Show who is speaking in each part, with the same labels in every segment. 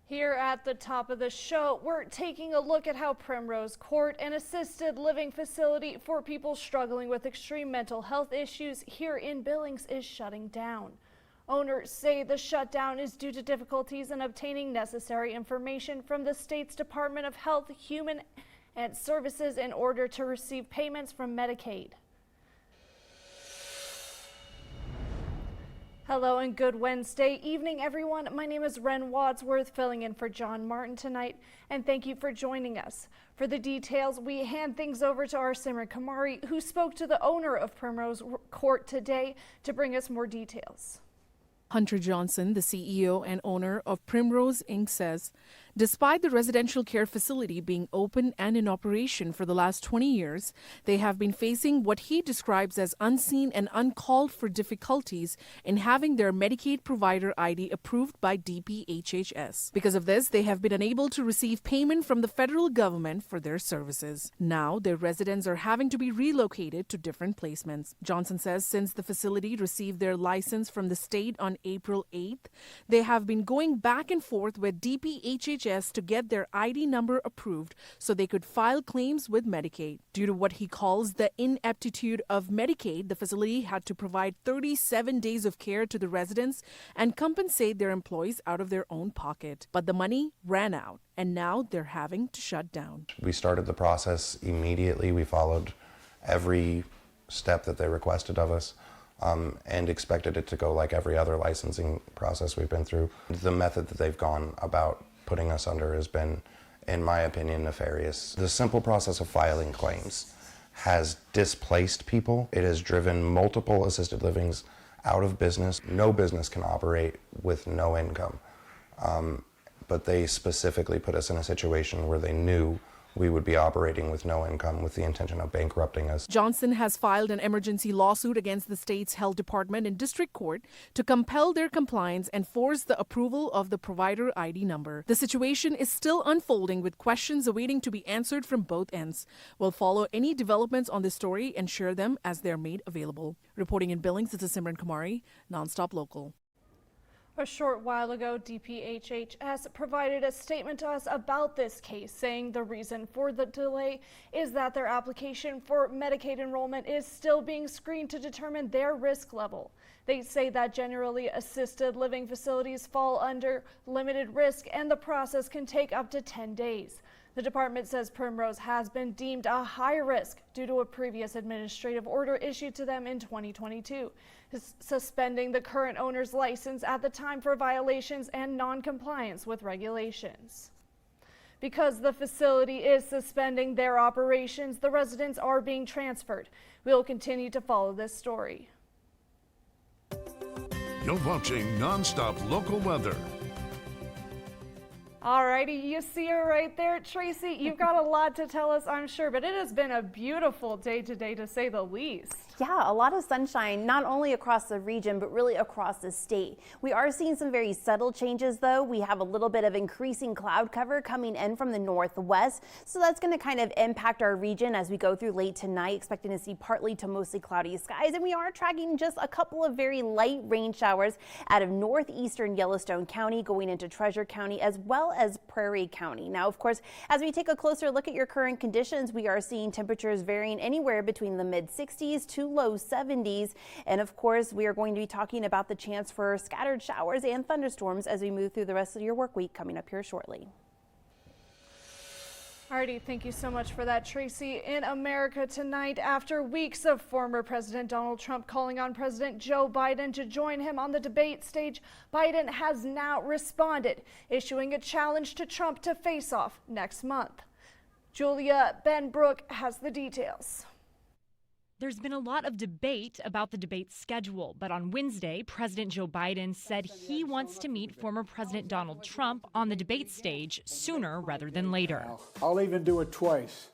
Speaker 1: Here at the top of the show, we're taking a look at how Primrose Court, an assisted living facility for people struggling with extreme mental health issues here in Billings, is shutting down. Owners say the shutdown is due to difficulties in obtaining necessary information from the state's Department of Health, Human and Services in order to receive payments from Medicaid. Hello and good Wednesday evening, everyone. My name is Ren Wadsworth, filling in for John Martin tonight, and thank you for joining us. For the details, we hand things over to our Simran Kamari, who spoke to the owner of Primrose Court today to bring us more details.
Speaker 2: Hunter Johnson, the CEO and owner of Primrose Inc., says, despite the residential care facility being open and in operation for the last 20 years, they have been facing what he describes as unseen and uncalled for difficulties in having their Medicaid provider ID approved by DPHHS. Because of this, they have been unable to receive payment from the federal government for their services. Now, their residents are having to be relocated to different placements. Johnson says since the facility received their license from the state on April 8th, they have been going back and forth with DPHHS to get their ID number approved so they could file claims with Medicaid. Due to what he calls the ineptitude of Medicaid, the facility had to provide 37 days of care to the residents and compensate their employees out of their own pocket. But the money ran out, and now they're having to shut down.
Speaker 3: We started the process immediately. We followed every step that they requested of us. And expected it to go like every other licensing process we've been through. The method that they've gone about putting us under has been, in my opinion, nefarious. The simple process of filing claims has displaced people. It has driven multiple assisted livings out of business. No business can operate with no income. But they specifically put us in a situation where they knew we would be operating with no income with the intention of bankrupting us.
Speaker 2: Johnson has filed an emergency lawsuit against the state's health department in district court to compel their compliance and force the approval of the provider ID number. The situation is still unfolding with questions awaiting to be answered from both ends. We'll follow any developments on this story and share them as they're made available. Reporting in Billings, this is Simran Kamari, Nonstop Local.
Speaker 1: A short while ago, DPHHS provided a statement to us about this case, saying the reason for the delay is that their application for Medicaid enrollment is still being screened to determine their risk level. They say that generally assisted living facilities fall under limited risk and the process can take up to 10 days. The department says Primrose has been deemed a high risk due to a previous administrative order issued to them in 2022, suspending the current owner's license at the time for violations and non-compliance with regulations. Because the facility is suspending their operations, the residents are being transferred. We'll continue to follow this story.
Speaker 4: You're watching Nonstop Local Weather.
Speaker 1: Alrighty, you see her right there, Tracy. You've got a lot to tell us, I'm sure, but it has been a beautiful day today, to say the least.
Speaker 5: Yeah, a lot of sunshine, not only across the region, but really across the state. We are seeing some very subtle changes, though. We have a little bit of increasing cloud cover coming in from the northwest, so that's going to kind of impact our region as we go through late tonight, expecting to see partly to mostly cloudy skies. And we are tracking just a couple of very light rain showers out of northeastern Yellowstone County going into Treasure County, as well as Prairie County. Now, of course, as we take a closer look at your current conditions, we are seeing temperatures varying anywhere between the mid 60s to low 70s. And of course, we are going to be talking about the chance for scattered showers and thunderstorms as we move through the rest of your work week coming up here shortly.
Speaker 1: Alrighty, thank you so much for that, Tracy. In America tonight, after weeks of former President Donald Trump calling on President Joe Biden to join him on the debate stage, Biden has now responded, issuing a challenge to Trump to face off next month. Julia Benbrook has the details.
Speaker 6: There's been a lot of debate about the debate schedule, but on Wednesday, President Joe Biden said he wants to meet former President Donald Trump on the debate stage sooner rather than later.
Speaker 7: I'll even do it twice.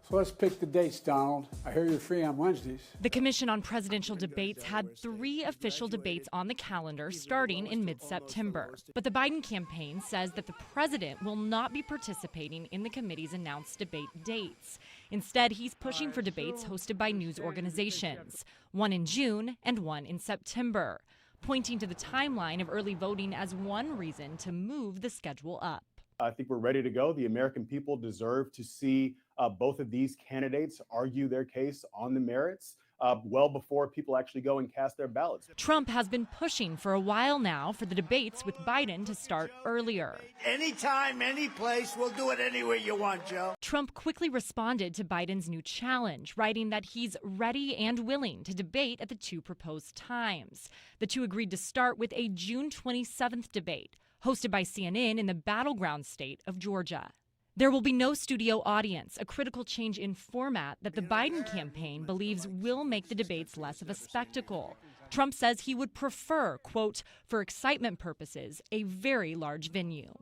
Speaker 7: So let's pick the dates, Donald. I hear you're free on Wednesdays.
Speaker 6: The Commission on Presidential Debates had 3 official debates on the calendar starting in mid-September. But the Biden campaign says that the president will not be participating in the committee's announced debate dates. Instead, he's pushing for debates hosted by news organizations, one in June and one in September. pointing to the timeline of early voting as one reason to move the schedule up.
Speaker 8: I think we're ready to go. The American people deserve to see both of these candidates argue their case on the merits well before people actually go and cast their ballots.
Speaker 6: Trump has been pushing for a while now for the debates with Biden to start earlier.
Speaker 9: Anytime, any place, we'll do it anywhere you want, Joe.
Speaker 6: Trump quickly responded to Biden's new challenge, writing that he's ready and willing to debate at the two proposed times. The two agreed to start with a June 27th debate, hosted by CNN in the battleground state of Georgia. There will be no studio audience, a critical change in format that the Biden campaign believes will make the debates less of a spectacle. Trump says he would prefer, quote, for excitement purposes, a very large venue.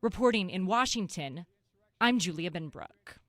Speaker 6: Reporting in Washington, I'm Julia Benbrook.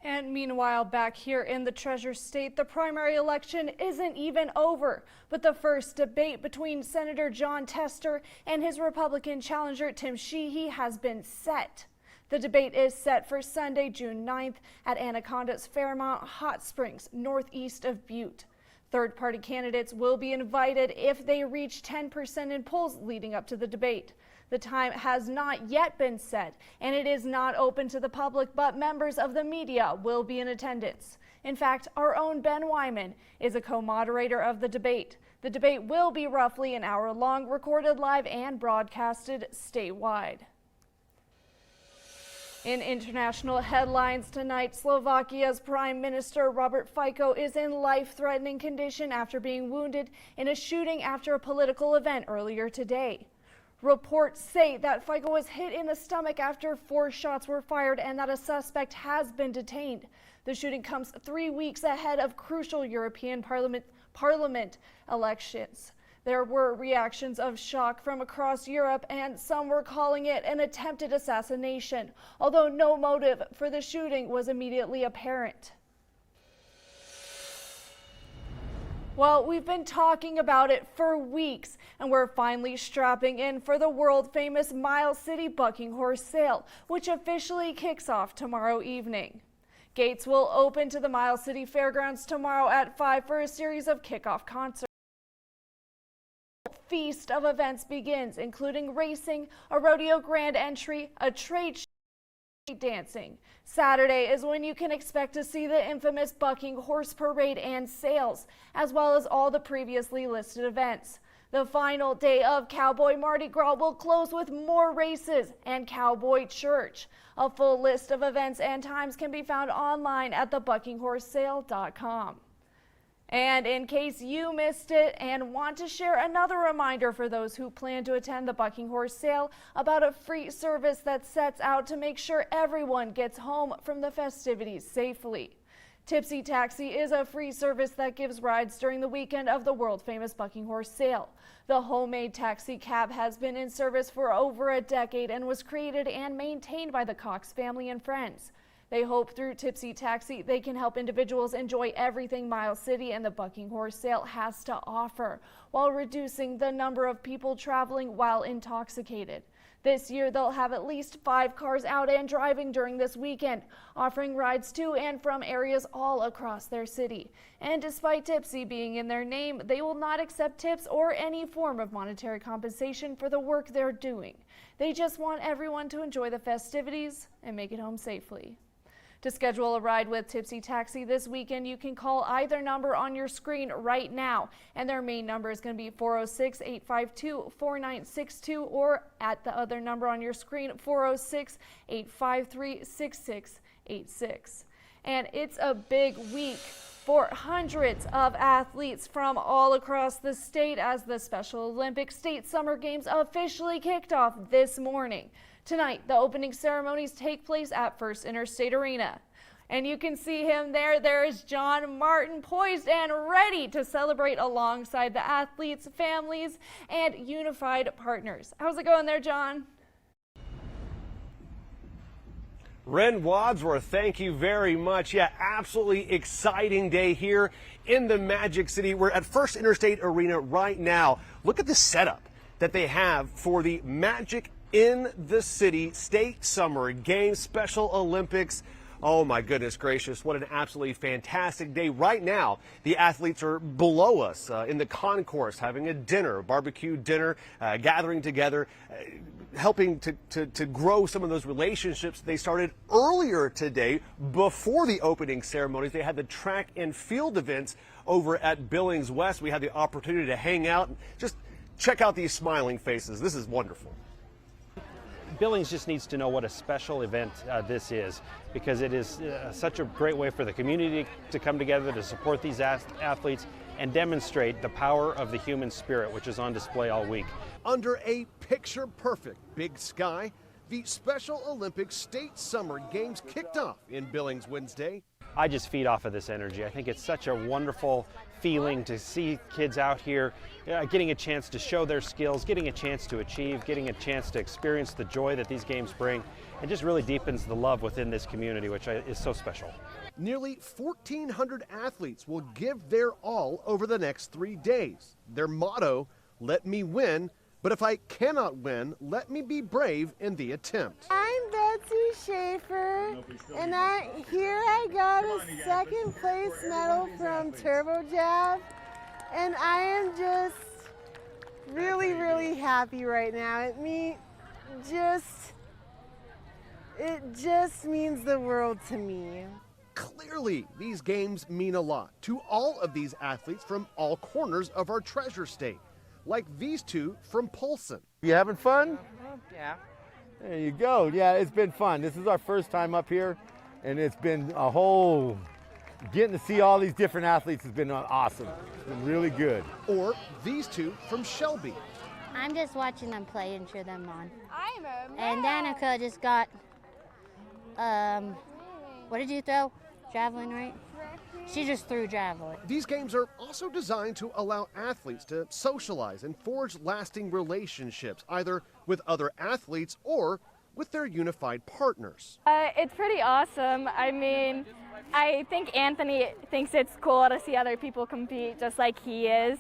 Speaker 1: And meanwhile, back here in the Treasure State, the primary election isn't even over. But the first debate between Senator Jon Tester and his Republican challenger Tim Sheehy has been set. The debate is set for Sunday, June 9th at Anaconda's Fairmount Hot Springs, northeast of Butte. Third-party candidates will be invited if they reach 10% in polls leading up to the debate. The time has not yet been set, and it is not open to the public, but members of the media will be in attendance. In fact, our own Ben Wyman is a co-moderator of the debate. The debate will be roughly an hour long, recorded live and broadcasted statewide. In international headlines tonight, Slovakia's Prime Minister Robert Fico is in life-threatening condition after being wounded in a shooting after a political event earlier today. Reports say that Fico was hit in the stomach after 4 shots were fired and that a suspect has been detained. The shooting comes 3 weeks ahead of crucial European Parliament elections. There were reactions of shock from across Europe, and some were calling it an attempted assassination, although no motive for the shooting was immediately apparent. Well, we've been talking about it for weeks, and we're finally strapping in for the world-famous Miles City Bucking Horse Sale, which officially kicks off tomorrow evening. Gates will open to the Miles City Fairgrounds tomorrow at 5 for a series of kickoff concerts. Feast of events begins, including racing, a rodeo grand entry, a trade show, dancing. Saturday is when you can expect to see the infamous Bucking Horse Parade and sales, as well as all the previously listed events. The final day of Cowboy Mardi Gras will close with more races and Cowboy Church. A full list of events and times can be found online at thebuckinghorsesale.com. And in case you missed it and want to share another reminder for those who plan to attend the Bucking Horse Sale about a free service that sets out to make sure everyone gets home from the festivities safely. Tipsy Taxi is a free service that gives rides during the weekend of the world-famous Bucking Horse Sale. The homemade taxi cab has been in service for over a decade and was created and maintained by the Cox family and friends. They hope through Tipsy Taxi they can help individuals enjoy everything Miles City and the Bucking Horse Sale has to offer, while reducing the number of people traveling while intoxicated. This year they'll have at least 5 cars out and driving during this weekend, offering rides to and from areas all across their city. And despite Tipsy being in their name, they will not accept tips or any form of monetary compensation for the work they're doing. They just want everyone to enjoy the festivities and make it home safely. To schedule a ride with Tipsy Taxi this weekend, you can call either number on your screen right now. And their main number is going to be 406-852-4962 or at the other number on your screen, 406-853-6686. And it's a big week for hundreds of athletes from all across the state as the Special Olympics State Summer Games officially kicked off this morning. Tonight, the opening ceremonies take place at First Interstate Arena. And you can see him there. There is John Martin, poised and ready to celebrate alongside the athletes, families, and unified partners. How's it going there, John?
Speaker 10: Ren Wadsworth, thank you very much. Yeah, absolutely exciting day here in the Magic City. We're at First Interstate Arena right now. Look at the setup that they have for the Magic in the City State Summer Games, Special Olympics. Oh my goodness gracious, what an absolutely fantastic day. Right now, the athletes are below us in the concourse having a dinner, a barbecue dinner, gathering together, helping to grow some of those relationships they started earlier today before the opening ceremonies. They had the track and field events over at Billings West. We had the opportunity to hang out and just check out these smiling faces. This is wonderful.
Speaker 11: Billings just needs to know what a special event this is, because it is such a great way for the community to come together to support these athletes and demonstrate the power of the human spirit, which is on display all week.
Speaker 10: Under a picture-perfect big sky, the Special Olympics State Summer Games kicked off in Billings Wednesday.
Speaker 11: I just feed off of this energy. I think it's such a wonderful feeling to see kids out here getting a chance to show their skills, getting a chance to achieve, getting a chance to experience the joy that these games bring. It just really deepens the love within this community, which is so special.
Speaker 10: Nearly 1,400 athletes will give their all over the next 3 days. Their motto, "Let me win, but if I cannot win, let me be brave in the attempt."
Speaker 12: I'm Betsy Schaefer, and I got a second place medal from Turbo Jab, and I am just really, really happy right now. It just means the world to me.
Speaker 10: Clearly, these games mean a lot to all of these athletes from all corners of our treasure state, like these two from Polson.
Speaker 13: You having fun?
Speaker 12: Yeah.
Speaker 13: There you go. Yeah, it's been fun. This is our first time up here, and it's been a whole, getting to see all these different athletes has been awesome. It's been really good.
Speaker 10: Or these two from Shelby.
Speaker 14: I'm just watching them play and cheer them on.
Speaker 12: I'm a
Speaker 14: And Danica just got, what did you throw? Javelin, right? She just threw javelin.
Speaker 10: These games are also designed to allow athletes to socialize and forge lasting relationships, either with other athletes or with their unified partners.
Speaker 15: It's pretty awesome. I mean, I think Anthony thinks it's cool to see other people compete just like he is.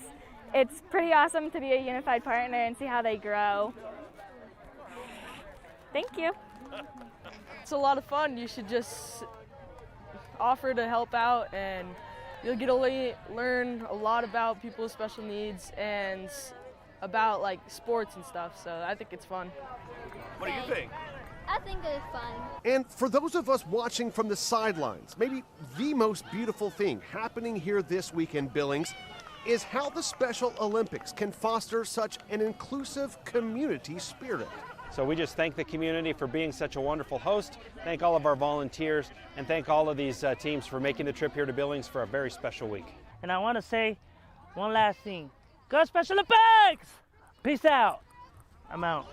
Speaker 15: It's pretty awesome to be a unified partner and see how they grow. Thank you.
Speaker 16: It's a lot of fun. You should just offer to help out, and you'll get to learn a lot about people with special needs and about like sports and stuff. So I think it's fun.
Speaker 10: What do you think?
Speaker 17: I think it's fun.
Speaker 10: And for those of us watching from the sidelines, maybe the most beautiful thing happening here this week in Billings is how the Special Olympics can foster such an inclusive community spirit.
Speaker 11: So we just thank the community for being such a wonderful host, thank all of our volunteers, and thank all of these teams for making the trip here to Billings for a very special week.
Speaker 18: And I want to say one last thing. Go Special Olympics! Peace out. I'm out.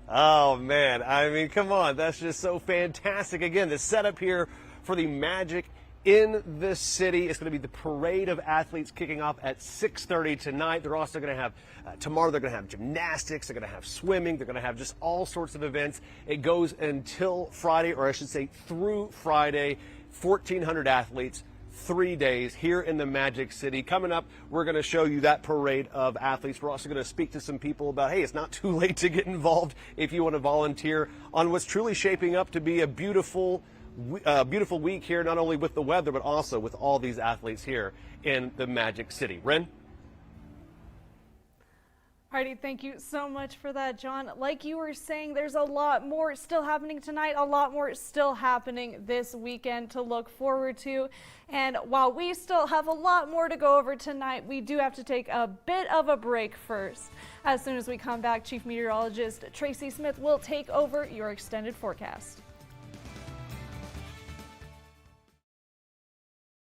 Speaker 10: Oh man, I mean, come on, that's just so fantastic. Again, the setup here for the Magic in the city. It's going to be the parade of athletes kicking off at 6:30 tonight. They're also going to have, tomorrow they're going to have gymnastics, they're going to have swimming, they're going to have just all sorts of events. It goes until Friday, or I should say through Friday. 1,400 athletes, 3 days here in the Magic City. Coming up, we're going to show you that parade of athletes. We're also going to speak to some people about, hey, it's not too late to get involved if you want to volunteer on what's truly shaping up to be a beautiful week here, not only with the weather, but also with all these athletes here in the Magic City. Ren?
Speaker 1: Alrighty, thank you so much for that, John. Like you were saying, there's a lot more still happening tonight, a lot more still happening this weekend to look forward to. And while we still have a lot more to go over tonight, we do have to take a bit of a break first. As soon as we come back, Chief Meteorologist Tracy Smith will take over your extended forecast.